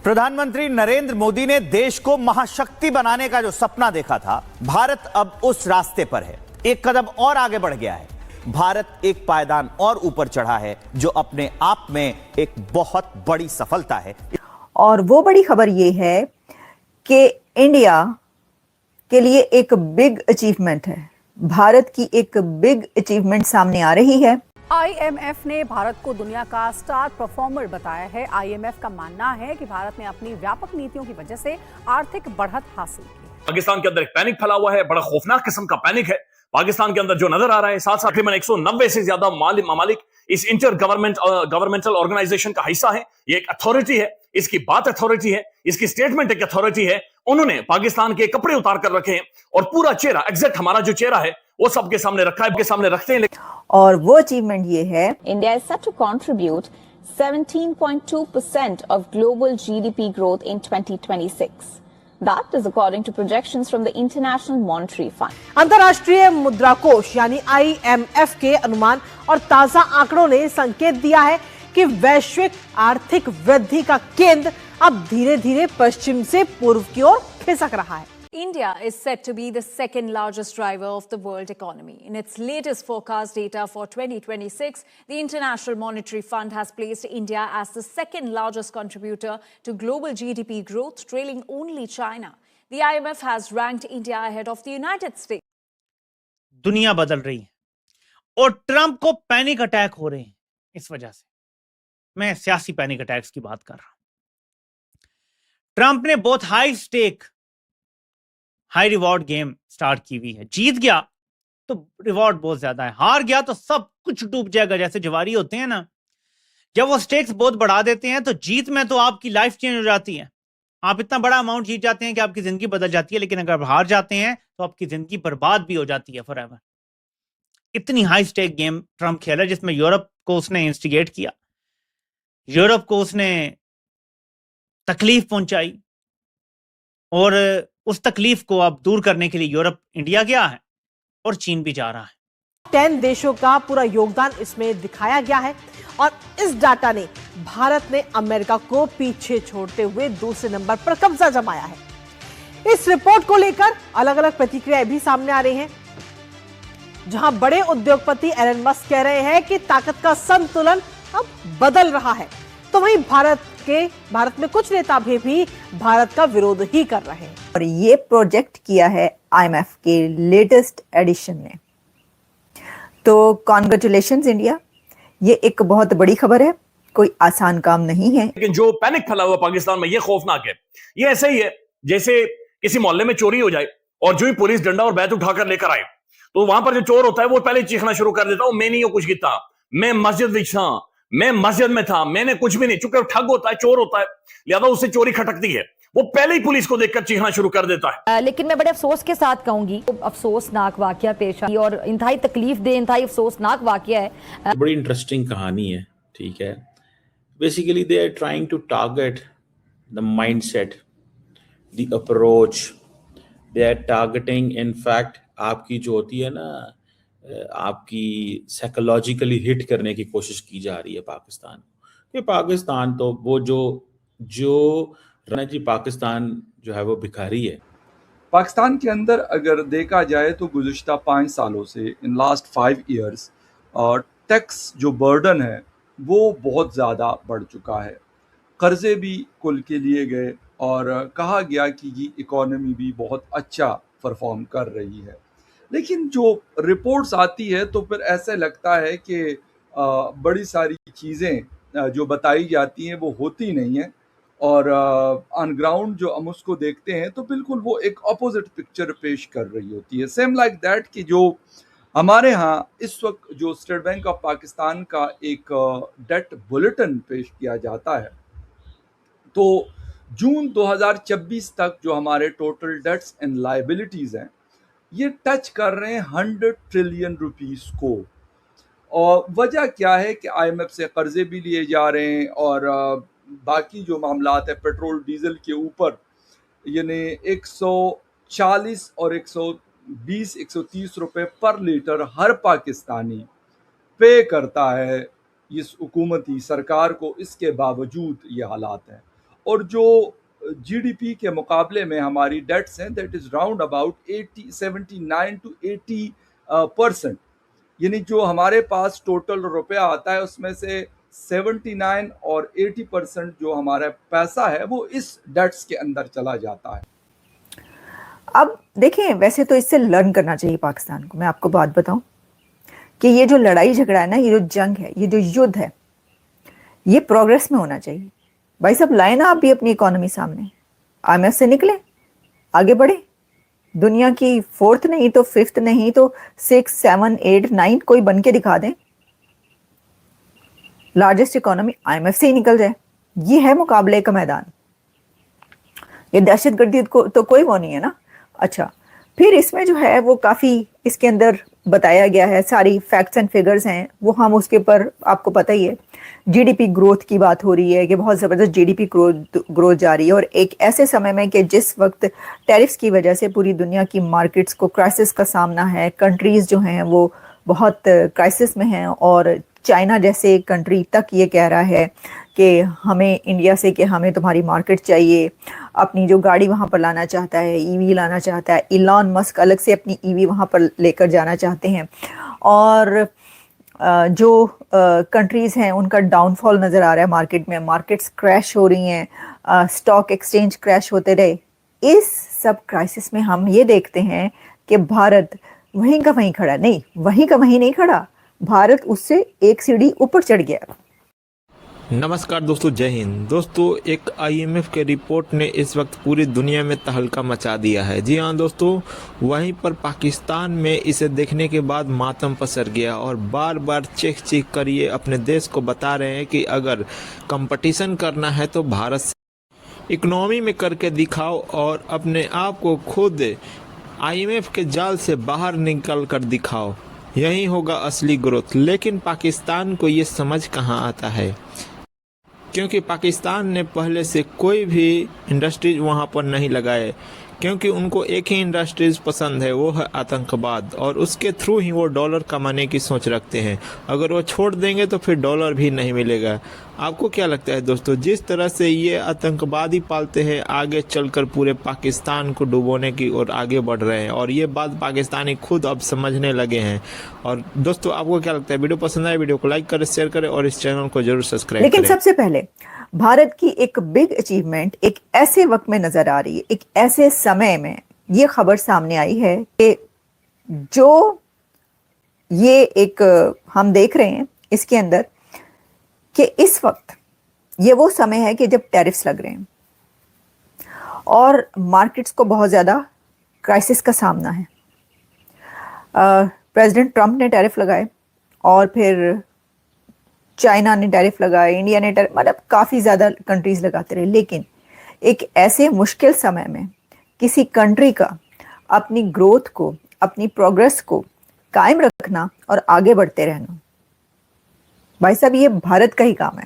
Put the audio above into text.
प्रधानमंत्री नरेंद्र मोदी ने देश को महाशक्ति बनाने का जो सपना देखा था, भारत अब उस रास्ते पर है। एक कदम और आगे बढ़ गया है। भारत एक पायदान और ऊपर चढ़ा है, जो अपने आप में एक बहुत बड़ी सफलता है। और वो बड़ी खबर ये है कि इंडिया के लिए एक बिग अचीवमेंट है। भारत की एक बिग अचीवमेंट सामने आ रही है। आईएमएफ ने भारत को दुनिया का स्टार परफॉर्मर बताया है। आईएमएफ का मानना है कि भारत ने अपनी व्यापक नीतियों की वजह से आर्थिक बढ़त हासिल की। पाकिस्तान के अंदर एक पैनिक फैला हुआ है, बड़ा खौफनाक किस्म का पैनिक है पाकिस्तान के अंदर जो नजर आ रहा है। साथ साथ तकरीबन 190 से ज्यादा ममालिक इस इंटर गवर्नमेंटल ऑर्गेनाइजेशन का हिस्सा है। ये एक अथॉरिटी है, इसकी बात अथॉरिटी है, इसकी स्टेटमेंट एक अथॉरिटी है। उन्होंने पाकिस्तान के कपड़े उतार कर रखे हैं और पूरा चेहरा, एग्जैक्ट हमारा जो चेहरा है वो सबके सामने रखा है, के सामने रखते हैं। और वो अचीवमेंट ये है, India is set to contribute 17.2% of global GDP growth in 2026. That is according to projections from the International Monetary Fund. अंतर्राष्ट्रीय मुद्रा कोष यानी IMF के अनुमान और ताजा आंकड़ों ने संकेत दिया है कि वैश्विक आर्थिक वृद्धि का केंद्र अब धीरे धीरे पश्चिम से पूर्व की ओर खिसक रहा है। India is set to be the second largest driver of the world economy. In its latest forecast data for 2026, the International Monetary Fund has placed India as the second largest contributor to global GDP growth, trailing only China. The IMF has ranked India ahead of the United States. दुनिया बदल रही है और Trump को panic attack हो रहे हैं। इस वजह से मैं सियासी पैनिक अटैक्स की बात कर रहा हूं। ट्रंप ने बहुत हाई रिवॉर्ड गेम स्टार्ट की हुई है। जीत गया तो रिवॉर्ड बहुत ज्यादा है, हार गया तो सब कुछ डूब जाएगा। जैसे जवारी होते हैं ना, जब वो स्टेक्स बहुत बढ़ा देते हैं तो जीत में तो आपकी लाइफ चेंज हो जाती है। आप इतना बड़ा अमाउंट जीत जाते हैं कि आपकी जिंदगी बदल जाती है, लेकिन अगर हार जाते हैं तो आपकी जिंदगी बर्बाद भी हो जाती है फॉरएवर। इतनी हाई स्टेक गेम ट्रंप खेला जिसमें यूरोप को उसने इंस्टिगेट किया, यूरोप को उसने तकलीफ पहुंचाई और उस तकलीफ को अब दूर करने के लिए यूरोप इंडिया गया है और चीन भी जा रहा है। 10 देशों का पूरा योगदान इसमें दिखाया गया है और इस डाटा ने भारत ने अमेरिका को पीछे छोड़ते हुए दूसरे नंबर पर कब्जा जमाया है। इस रिपोर्ट को लेकर अलग अलग प्रतिक्रियाएं भी सामने आ रही हैं, जहां बड़े उद्योगपति एलन मस्क कह रहे हैं कि ताकत का संतुलन अब बदल रहा है, तो वहीं भारत में कुछ नेता भी भारत का विरोध ही कर रहे हैं। और ये प्रोजेक्ट किया है IMF के लेटेस्ट एडिशन ने। तो कॉन्ग्रेचुलेशंस इंडिया, ये एक बहुत बड़ी खबर है, कोई आसान काम नहीं है। लेकिन जो पैनिक फैला हुआ पाकिस्तान में ये खौफनाक है। ये ऐसे ही है जैसे किसी मोहल्ले में चोरी हो जाए और जो ही पुलिस डंडा और बैत उठाकर लेकर आए तो वहां पर जो चोर होता है वो पहले चीखना शुरू कर देता है, मैं नहीं कुछ किया, मैं मस्जिद में था, मैंने कुछ भी नहीं। चूंकि ठग होता है, चोर होता है, लिहाजा उससे चोरी खटकती है, वो पहले ही पुलिस को देखकर चीखना शुरू कर देता है। लेकिन मैं बड़े अफसोस के साथ कहूंगी, अफसोसनाक वाकया पेश आई और इंतहाई तकलीफ दे, इंतहाई अफसोसनाक वाकया है। बड़ी इंटरेस्टिंग कहानी है, ठीक है। Basically they are trying to target the mindset, the approach, they are targeting in fact आपकी जो होती है ना, आपकी साइकोलॉजिकली हिट करने की कोशिश की जा रही है पाकिस्तान कि पाकिस्तान तो वो जो जी पाकिस्तान जो है वो भिखारी है। पाकिस्तान के अंदर अगर देखा जाए तो गुज़िश्ता 5 सालों से, इन लास्ट 5 ईयर्स, टैक्स जो बर्डन है वो बहुत ज़्यादा बढ़ चुका है। कर्ज़े भी कुल के लिए गए और कहा गया कि ये इकॉनमी भी बहुत अच्छा परफॉर्म कर रही है। लेकिन जो रिपोर्ट्स आती है तो फिर ऐसा लगता है कि बड़ी सारी चीज़ें जो बताई जाती हैं वो होती नहीं हैं और ऑन ग्राउंड जो हम उसको देखते हैं तो बिल्कुल वो एक अपोजिट पिक्चर पेश कर रही होती है। सेम लाइक दैट कि जो हमारे यहाँ इस वक्त जो स्टेट बैंक ऑफ पाकिस्तान का एक डेट बुलेटिन पेश किया जाता है, तो जून 2026 तक जो हमारे टोटल डेट्स एंड लाइबिलिटीज़ हैं ये टच कर रहे हैं 100 ट्रिलियन रुपीस को। और वजह क्या है कि IMF से कर्जे भी लिए जा रहे हैं और बाकी जो मामलात है पेट्रोल डीजल के ऊपर, यानी 140 और 120-130 रुपए पर लीटर हर पाकिस्तानी पे करता है इस हुकूमती सरकार को। इसके बावजूद ये हालात हैं और जो जीडीपी के मुकाबले में हमारी डेट्स हैं that is round about 79 to 80%। यानी जो हमारे पास टोटल रुपया आता है उसमें से 79 और 80% जो हमारा पैसा है वो इस डेट्स के अंदर चला जाता है। अब देखें, वैसे तो इससे लर्न करना चाहिए पाकिस्तान को। मैं आपको बात बताऊं कि ये जो लड़ाई झगड़ा है ना, ये जो जंग है, ये जो युद्ध है, ये प्रोग्रेस में होना चाहिए। भाई साहब, लाए ना आप भी अपनी इकोनॉमी सामने, IMF से निकले, आगे बढ़े। दुनिया की 4th नहीं तो 5th नहीं तो 6, 7, 8, 9 कोई बन के दिखा दें। लार्जेस्ट इकोनॉमी IMF से ही निकल जाए। ये है मुकाबले का मैदान। ये दहशतगर्दी को तो कोई वो नहीं है ना। अच्छा, फिर इसमें जो है वो काफ़ी इसके अंदर बताया गया है, सारी फैक्ट्स एंड फिगर्स हैं वो, हम उसके ऊपर आपको पता ही है। जीडीपी ग्रोथ की बात हो रही है कि बहुत ज़बरदस्त जीडीपी ग्रोथ जा रही है, और एक ऐसे समय में कि जिस वक्त टैरिफ्स की वजह से पूरी दुनिया की मार्केट्स को क्राइसिस का सामना है, कंट्रीज़ जो हैं वो बहुत क्राइसिस में हैं, और चाइना जैसे कंट्री तक ये कह रहा है कि हमें इंडिया से कि हमें तुम्हारी मार्केट चाहिए। अपनी जो गाड़ी वहाँ पर लाना चाहता है, ईवी लाना चाहता है, इलॉन मस्क अलग से अपनी ईवी वहाँ पर लेकर जाना चाहते हैं, और जो कंट्रीज़ हैं उनका डाउनफॉल नज़र आ रहा है मार्केट में। मार्केट्स क्रैश हो रही हैं, स्टॉक एक्सचेंज क्रैश होते रहे। इस सब क्राइसिस में हम ये देखते हैं कि भारत वहीं का वहीं खड़ा नहीं, वहीं का वहीं नहीं खड़ा, भारत उससे एक सीढ़ी ऊपर चढ़ गया। नमस्कार दोस्तों, जय हिंद। दोस्तों, एक IMF के रिपोर्ट ने इस वक्त पूरी दुनिया में तहलका मचा दिया है। जी हाँ दोस्तों, वहीं पर पाकिस्तान में इसे देखने के बाद मातम पसर गया, और बार बार चीख कर ये अपने देश को बता रहे हैं कि अगर कंपटीशन करना है तो भारत से इकोनॉमी में करके दिखाओ और अपने आप को खुद IMF के जाल से बाहर निकल कर दिखाओ, यही होगा असली ग्रोथ। लेकिन पाकिस्तान को ये समझ कहाँ आता है, क्योंकि पाकिस्तान ने पहले से कोई भी इंडस्ट्रीज वहाँ पर नहीं लगाए, क्योंकि उनको एक ही इंडस्ट्रीज पसंद है, वो है आतंकवाद, और उसके थ्रू ही वो डॉलर कमाने की सोच रखते हैं। अगर वो छोड़ देंगे तो फिर डॉलर भी नहीं मिलेगा। आपको क्या लगता है दोस्तों, जिस तरह से ये आतंकवादी पालते हैं, आगे चलकर पूरे पाकिस्तान को डुबोने की ओर आगे बढ़ रहे हैं, और ये बात पाकिस्तानी खुद अब समझने लगे हैं। और दोस्तों, आपको क्या लगता है? वीडियो पसंद आए, वीडियो को लाइक करें, शेयर करें, और इस चैनल को जरूर सब्सक्राइब करें। लेकिन सबसे पहले भारत की एक बिग अचीवमेंट एक ऐसे वक्त में नजर आ रही है, एक ऐसे समय में ये खबर सामने आई है कि जो ये एक हम देख रहे हैं इसके अंदर कि इस वक्त ये वो समय है कि जब टैरिफ्स लग रहे हैं और मार्केट्स को बहुत ज़्यादा क्राइसिस का सामना है। प्रेसिडेंट ट्रंप ने टैरिफ लगाए, और फिर चाइना ने टैरिफ लगाए, इंडिया ने टैरिफ, मतलब काफ़ी ज़्यादा कंट्रीज़ लगाते रहे। लेकिन एक ऐसे मुश्किल समय में किसी कंट्री का अपनी ग्रोथ को, अपनी प्रोग्रेस को कायम रखना और आगे बढ़ते रहना, भाई साहब, ये भारत का ही काम है।